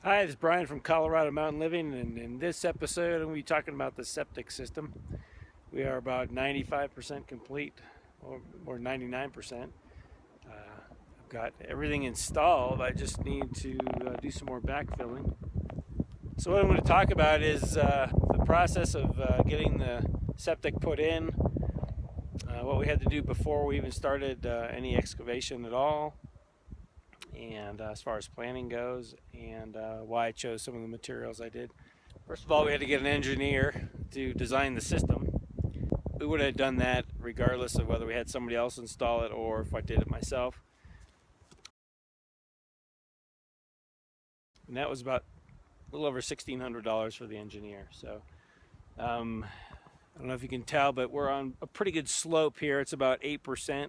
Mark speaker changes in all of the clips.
Speaker 1: Hi, this is Bryan from Colorado Mountain Living, and in this episode, I'm going to be talking about the septic system. We are about 95% complete, or 99%. I've got everything installed. I just need to do some more backfilling. So, what I'm going to talk about is the process of getting the septic put in, what we had to do before we even started any excavation at all, and as far as planning goes, and why I chose some of the materials I did. First of all, we had to get an engineer to design the system. We would have done that regardless of whether we had somebody else install it or if I did it myself. And that was about a little over $1,600 for the engineer. So I don't know if you can tell, but we're on a pretty good slope here. It's about 8%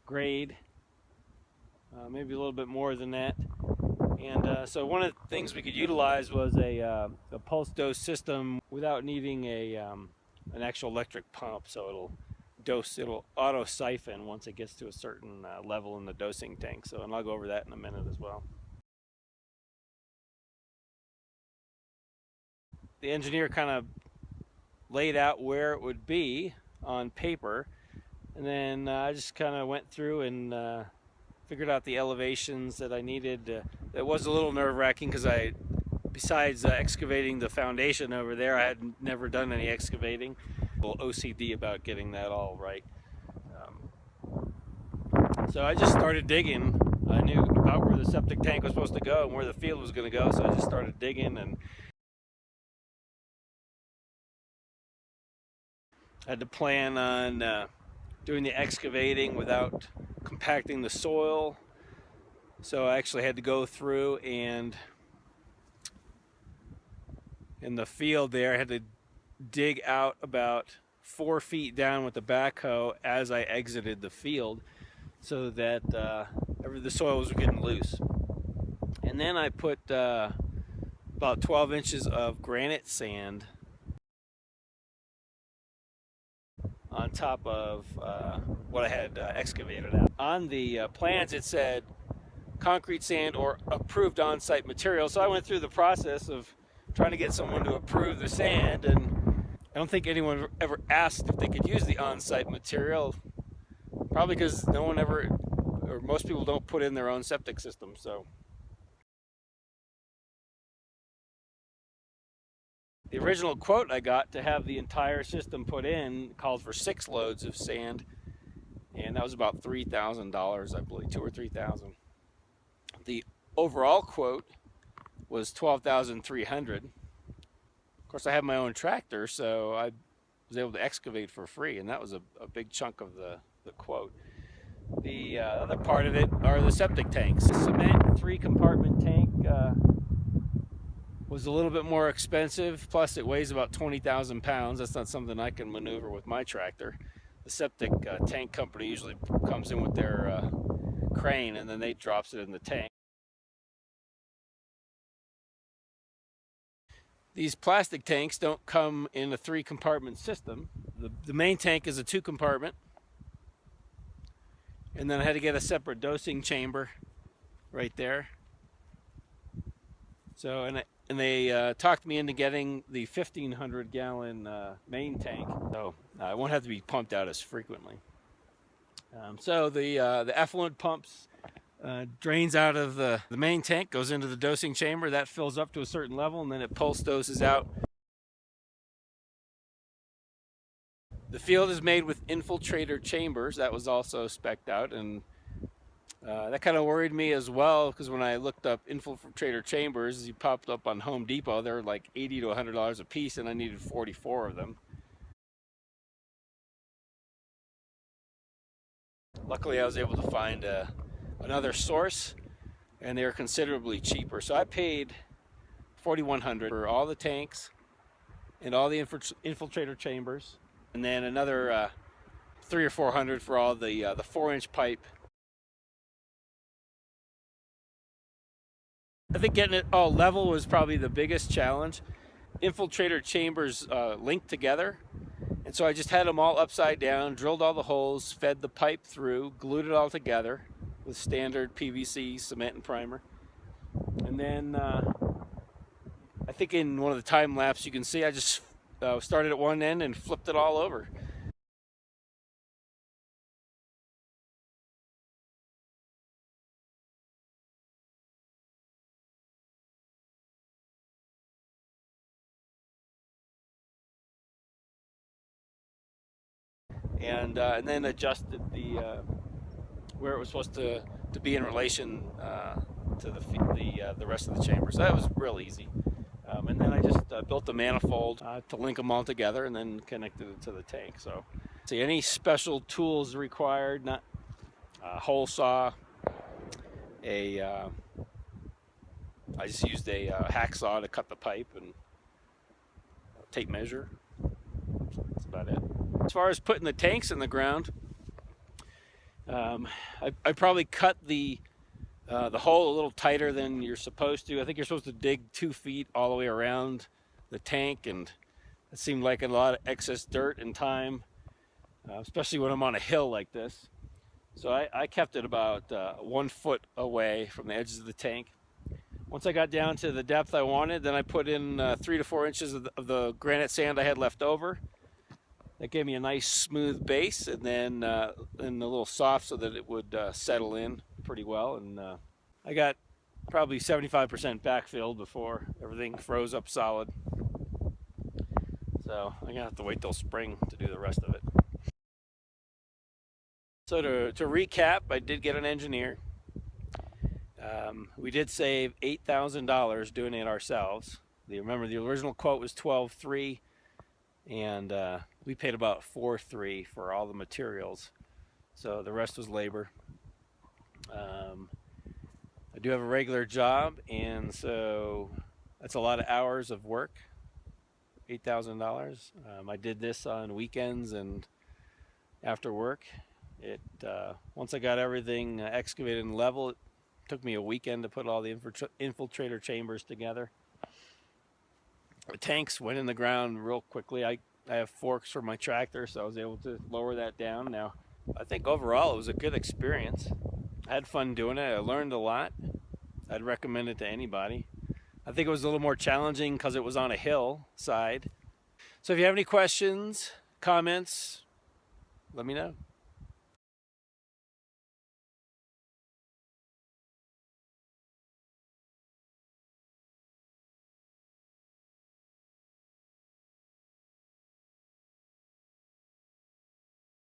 Speaker 1: grade, maybe a little bit more than that. And so one of the things we could utilize was a pulse dose system without needing an actual electric pump. So it'll auto siphon once it gets to a certain level in the dosing tank. So, and I'll go over that in a minute as well. The engineer kind of laid out where it would be on paper, and then I just kind of went through and figured out the elevations that I needed. It was a little nerve-wracking because besides excavating the foundation over there, I had never done any excavating. A little OCD about getting that all right. So I just started digging. I knew about where the septic tank was supposed to go and where the field was going to go, so I just started digging and had to plan on doing the excavating without compacting the soil. So I actually had to go through and in the field there, I had to dig out about 4 feet down with the backhoe as I exited the field so that the soil was getting loose. And then I put about 12 inches of granite sand on top of what I had excavated out. On the plans it said concrete sand or approved on-site material, so I went through the process of trying to get someone to approve the sand, and I don't think anyone ever asked if they could use the on-site material, probably because no one ever, or most people don't put in their own septic system. So the original quote I got to have the entire system put in called for 6 loads of sand, and that was about $3,000, I believe, 2 or 3,000. The overall quote was $12,300. Of course, I have my own tractor, so I was able to excavate for free, and that was a big chunk of the quote. The other part of it are the septic tanks. The cement 3-compartment tank was a little bit more expensive, plus it weighs about 20,000 pounds. That's not something I can maneuver with my tractor. The septic tank company usually comes in with their crane, and then they drops it in the tank. These plastic tanks don't come in a 3-compartment system. The main tank is a 2-compartment, and then I had to get a separate dosing chamber right there. So and they talked me into getting the 1,500-gallon main tank, so I won't have to be pumped out as frequently. So the effluent pumps drains out of the main tank, goes into the dosing chamber. That fills up to a certain level, and then it pulse doses out. The field is made with infiltrator chambers. That was also spec'd out, and that kind of worried me as well, because when I looked up infiltrator chambers, you popped up on Home Depot. They're like $80 to $100 a piece, and I needed 44 of them. Luckily, I was able to find another source, and they were considerably cheaper. So I paid $4,100 for all the tanks and all the infiltrator chambers, and then another $300 or $400 for all the 4-inch pipe. I think getting it all level was probably the biggest challenge. Infiltrator chambers linked together, and so I just had them all upside down, drilled all the holes, fed the pipe through, glued it all together with standard PVC cement and primer, and then think in one of the time lapse you can see I just started at one end and flipped it all over. And then adjusted where it was supposed to be in relation to the rest of the chamber. So that was real easy. And then I just built the manifold to link them all together, and then connected it to the tank. So, see, any special tools required? Not a hole saw. I just used a hacksaw to cut the pipe and tape measure. That's about it. As far as putting the tanks in the ground, I probably cut the hole a little tighter than you're supposed to. I think you're supposed to dig 2 feet all the way around the tank, and it seemed like a lot of excess dirt and time, especially when I'm on a hill like this. So I kept it about 1 foot away from the edges of the tank. Once I got down to the depth I wanted, then I put in 3 to 4 inches of the granite sand I had left over. That gave me a nice smooth base, and then a little soft so that it would settle in pretty well. And I got probably 75% backfilled before everything froze up solid. So I'm gonna have to wait till spring to do the rest of it. So to recap, I did get an engineer. We did save $8,000 doing it ourselves. Remember, the original quote was $12,300, and we paid about $4,300 for all the materials. So the rest was labor. I do have a regular job, and so that's a lot of hours of work. $8,000. I did this on weekends and after work. Once I got everything excavated and level, it took me a weekend to put all the infiltrator chambers together. The tanks went in the ground real quickly. I have forks for my tractor, so I was able to lower that down. Now, I think overall it was a good experience. I had fun doing it. I learned a lot. I'd recommend it to anybody. I think it was a little more challenging because it was on a hill side. So if you have any questions, comments, let me know.